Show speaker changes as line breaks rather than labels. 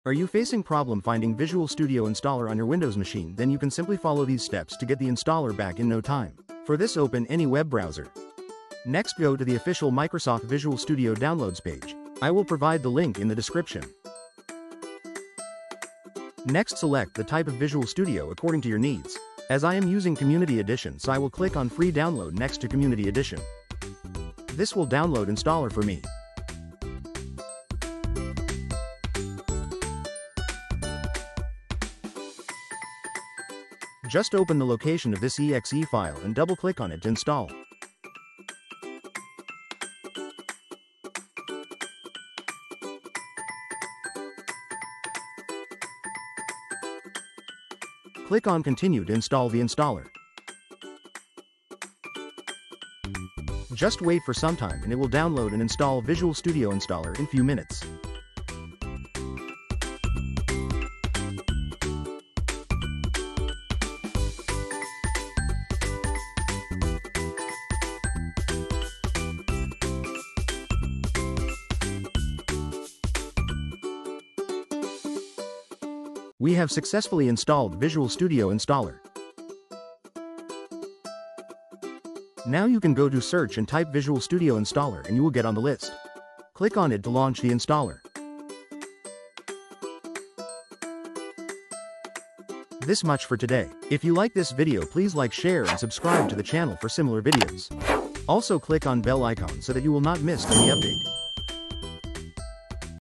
Are you facing problem finding Visual Studio Installer on your Windows machine? Then you can simply follow these steps to get the installer back in no time. For this, open any web browser. Next, go to the official Microsoft Visual Studio downloads page. I will provide the link in the description. Next, select the type of Visual Studio according to your needs. As I am using Community Edition, so I will click on Free Download next to Community Edition. This will download installer for me. Just open the location of this exe file and double-click on it to install. Click on Continue to install the installer. Just wait for some time and it will download and install Visual Studio Installer in few minutes. We have successfully installed Visual Studio Installer. Now you can go to search and type Visual Studio Installer and you will get on the list. Click on it to launch the installer. This much for today. If you like this video, please like, share and subscribe to the channel for similar videos. Also click on bell icon so that you will not miss any update.